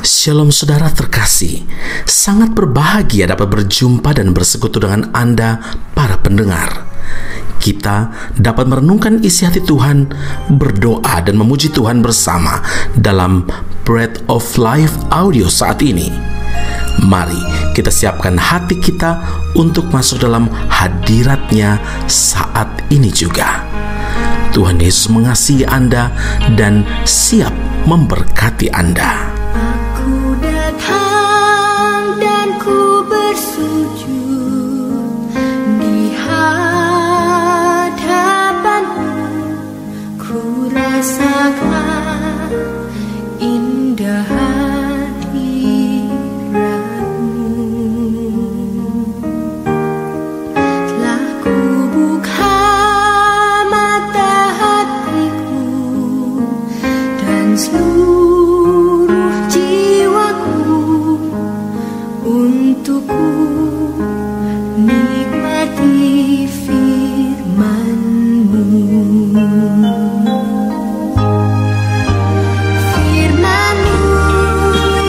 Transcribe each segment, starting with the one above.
Shalom saudara terkasih, sangat berbahagia dapat berjumpa dan bersekutu dengan Anda para pendengar. Kita dapat merenungkan isi hati Tuhan, berdoa dan memuji Tuhan bersama dalam Bread of Life audio saat ini. Mari kita siapkan hati kita untuk masuk dalam hadirat-Nya saat ini juga. Tuhan Yesus mengasihi Anda dan siap memberkati Anda. Aku datang dan ku bersujud di hadapan-Mu. Ku rasakan indah hadirat-Mu. Telah ku buka mata hatiku dan seluruh untuk ku nikmati firman-Mu. Firman-Mu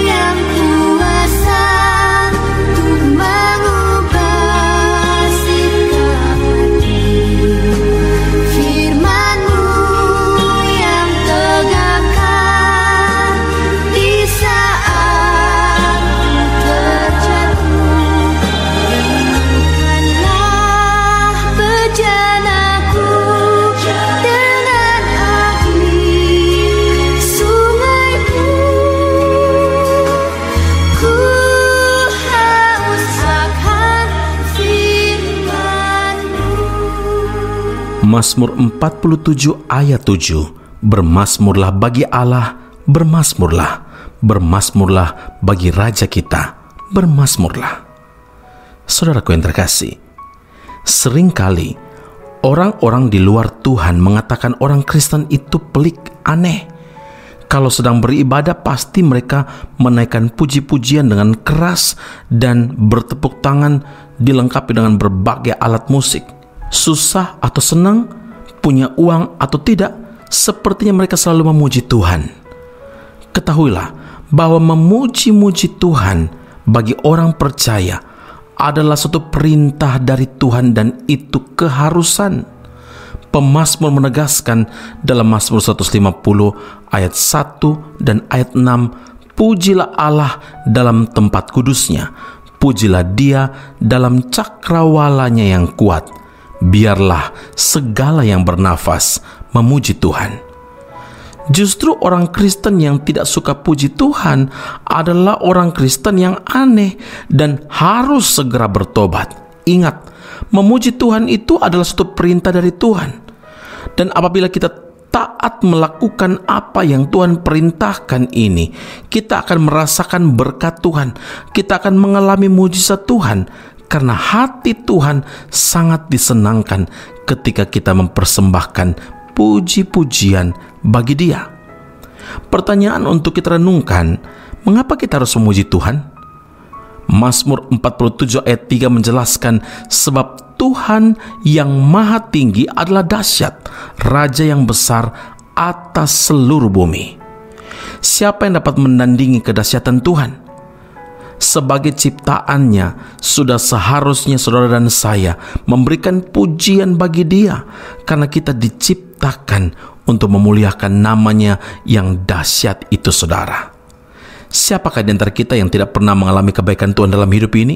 yang kuasa untuk mengubah sikap hati. Firman-Mu yang tegakkan di saat Mazmur 47 ayat 7. Bermazmurlah bagi Allah, bermazmurlah, bermazmurlah bagi Raja kita, bermazmurlah. Saudaraku yang terkasih, seringkali orang-orang di luar Tuhan mengatakan orang Kristen itu pelik, aneh. Kalau sedang beribadah pasti mereka menaikkan puji-pujian dengan keras dan bertepuk tangan dilengkapi dengan berbagai alat musik. Susah atau senang, punya uang atau tidak, sepertinya mereka selalu memuji Tuhan. Ketahuilah bahwa memuji-muji Tuhan bagi orang percaya adalah suatu perintah dari Tuhan dan itu keharusan. Pemazmur menegaskan dalam Mazmur 150 ayat 1 dan ayat 6, pujilah Allah dalam tempat kudusnya, pujilah Dia dalam cakrawalanya yang kuat. Biarlah segala yang bernafas memuji Tuhan. Justru orang Kristen yang tidak suka puji Tuhan adalah orang Kristen yang aneh dan harus segera bertobat. Ingat, memuji Tuhan itu adalah suatu perintah dari Tuhan. Dan apabila kita taat melakukan apa yang Tuhan perintahkan ini, kita akan merasakan berkat Tuhan. Kita akan mengalami mujizat Tuhan. Karena hati Tuhan sangat disenangkan ketika kita mempersembahkan puji-pujian bagi Dia. Pertanyaan untuk kita renungkan, mengapa kita harus memuji Tuhan? Mazmur 47 ayat 3 menjelaskan, sebab Tuhan yang maha tinggi adalah dahsyat, Raja yang besar atas seluruh bumi. Siapa yang dapat menandingi kedahsyatan Tuhan? Sebagai ciptaannya, sudah seharusnya saudara dan saya memberikan pujian bagi Dia, karena kita diciptakan untuk memuliakan namanya yang dahsyat itu, saudara. Siapakah di antara kita yang tidak pernah mengalami kebaikan Tuhan dalam hidup ini?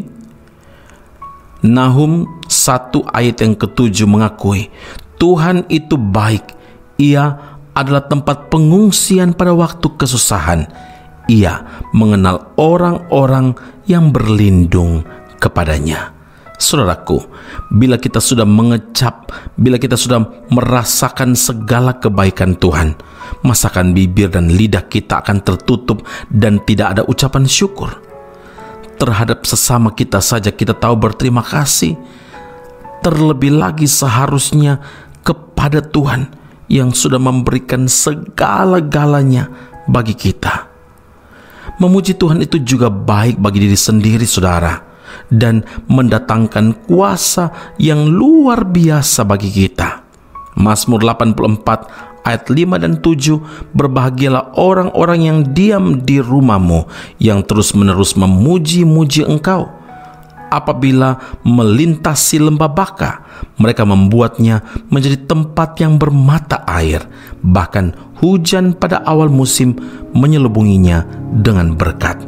Nahum 1 ayat yang ke-7 mengakui, Tuhan itu baik, Ia adalah tempat pengungsian pada waktu kesusahan. Ia mengenal orang-orang yang berlindung kepadanya. Saudaraku, bila kita sudah mengecap, bila kita sudah merasakan segala kebaikan Tuhan, masakan bibir dan lidah kita akan tertutup dan tidak ada ucapan syukur. Terhadap sesama kita saja kita tahu berterima kasih. Terlebih lagi seharusnya kepada Tuhan yang sudah memberikan segala-galanya bagi kita. Memuji Tuhan itu juga baik bagi diri sendiri, saudara, dan mendatangkan kuasa yang luar biasa bagi kita. Mazmur 84 Ayat 5 dan 7, berbahagialah orang-orang yang diam di rumahmu, yang terus-menerus memuji-muji engkau. Apabila melintasi lembah Baka, mereka membuatnya menjadi tempat yang bermata air. Bahkan hujan pada awal musim menyelubunginya dengan berkat.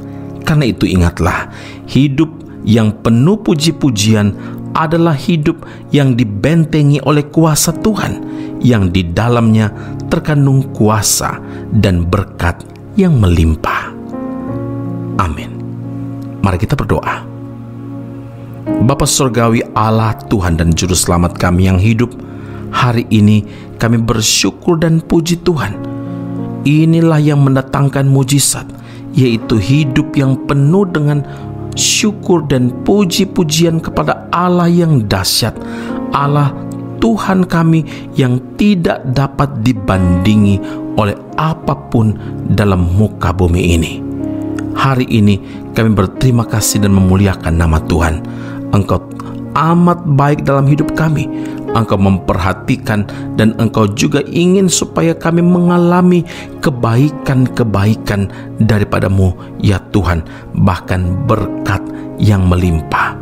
Karena itu ingatlah, hidup yang penuh puji-pujian adalah hidup yang dibentengi oleh kuasa Tuhan, yang di dalamnya terkandung kuasa dan berkat yang melimpah. Amin. Mari kita berdoa. Bapa Surgawi, Allah, Tuhan dan Juru Selamat kami yang hidup, hari ini kami bersyukur dan puji Tuhan. Inilah yang mendatangkan mujizat, yaitu hidup yang penuh dengan syukur dan puji-pujian kepada Allah yang dahsyat, Allah Tuhan kami yang tidak dapat dibandingi oleh apapun dalam muka bumi ini. Hari ini kami berterima kasih dan memuliakan nama Tuhan. Engkau amat baik dalam hidup kami. Engkau memperhatikan dan Engkau juga ingin supaya kami mengalami kebaikan-kebaikan daripada-Mu, ya Tuhan, bahkan berkat yang melimpah.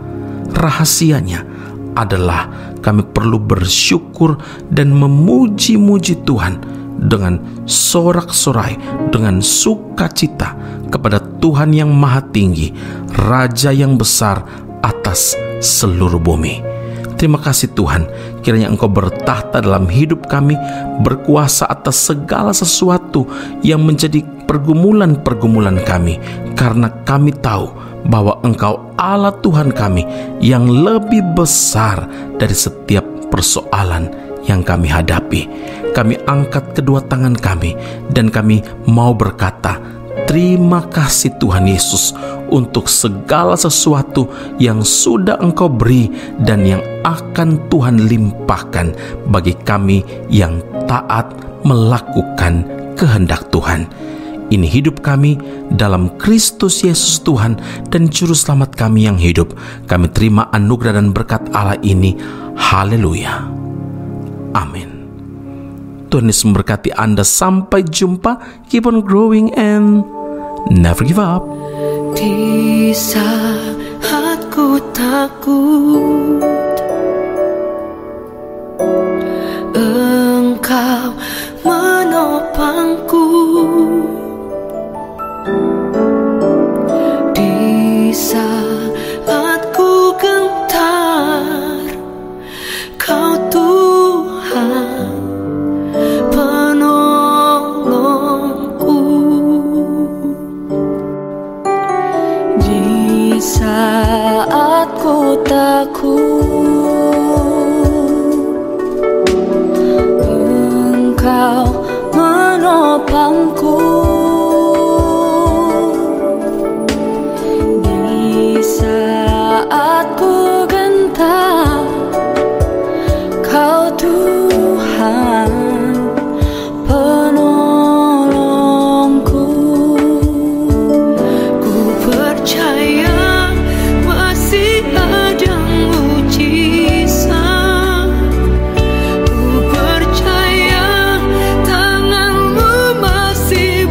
Rahasianya adalah kami perlu bersyukur dan memuji-muji Tuhan dengan sorak-sorai, dengan sukacita kepada Tuhan yang Maha Tinggi, Raja yang besar atas seluruh bumi. Terima kasih Tuhan, kiranya Engkau bertahta dalam hidup kami, berkuasa atas segala sesuatu yang menjadi pergumulan-pergumulan kami, karena kami tahu bahwa Engkau Allah Tuhan kami yang lebih besar dari setiap persoalan yang kami hadapi. Kami angkat kedua tangan kami dan kami mau berkata, terima kasih Tuhan Yesus untuk segala sesuatu yang sudah Engkau beri dan yang akan Tuhan limpahkan bagi kami yang taat melakukan kehendak Tuhan. Ini hidup kami dalam Kristus Yesus Tuhan dan Juru Selamat kami yang hidup. Kami terima anugerah dan berkat Allah ini. Haleluya. Amin. Tuhan Yesus memberkati Anda. Sampai jumpa. Keep on growing and never give up. Di saat ku takut, Engkau menopangku. Di saat ku gentar, Kau Tuhan penolongku. Di saat ku takut, Engkau menopangku. Di saat ku gentar, Kau Tuhan penolongku. Ku percaya masih ada mujizat. Ku percaya tangan-Mu masih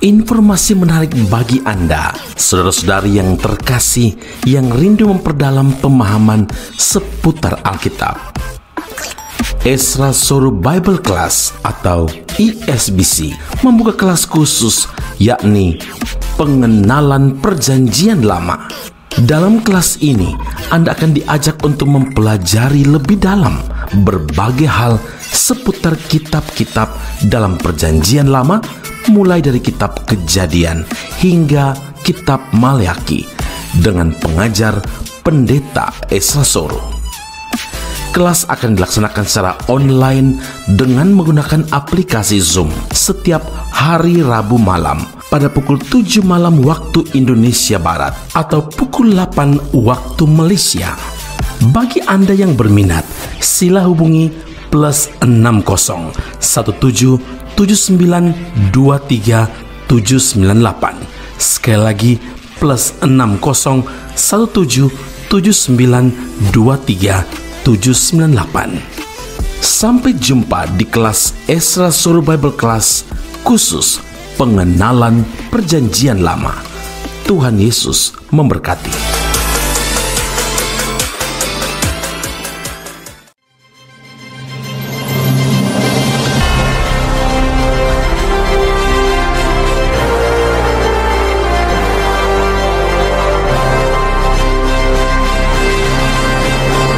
informasi menarik bagi Anda, saudara-saudari yang terkasih, yang rindu memperdalam pemahaman seputar Alkitab. Ezra Soru Bible Class atau ESBC membuka kelas khusus, yakni pengenalan Perjanjian Lama. Dalam kelas ini, Anda akan diajak untuk mempelajari lebih dalam berbagai hal seputar kitab-kitab dalam Perjanjian Lama, mulai dari kitab Kejadian hingga kitab Maleakhi, dengan pengajar Pendeta Ezra Soru. Kelas akan dilaksanakan secara online dengan menggunakan aplikasi Zoom setiap hari Rabu malam pada pukul 7 malam waktu Indonesia Barat atau pukul 8 waktu Malaysia. Bagi Anda yang berminat, sila hubungi +60 17 79 23 798. Sekali lagi +60 17 79 23 798. Sampai jumpa di kelas Ezra Soru Bible Class khusus pengenalan Perjanjian Lama. Tuhan Yesus memberkati.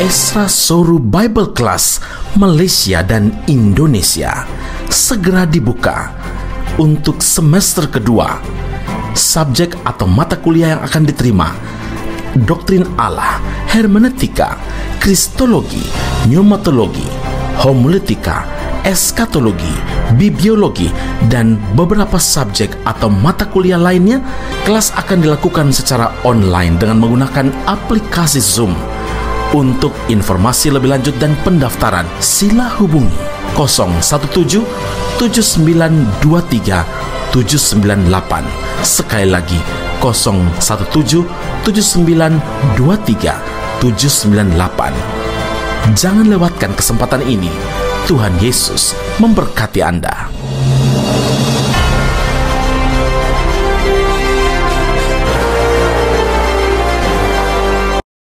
Ezra Soru Bible Class Malaysia dan Indonesia segera dibuka untuk semester kedua. Subjek atau mata kuliah yang akan diterima: Doktrin Allah, Hermeneutika, Kristologi, Pneumatologi, Homiletika, Eskatologi, Bibliologi, dan beberapa subjek atau mata kuliah lainnya. Kelas akan dilakukan secara online dengan menggunakan aplikasi Zoom. Untuk informasi lebih lanjut dan pendaftaran, sila hubungi 017 7923 798. Sekali lagi 017 7923 798. Jangan lewatkan kesempatan ini. Tuhan Yesus memberkati Anda.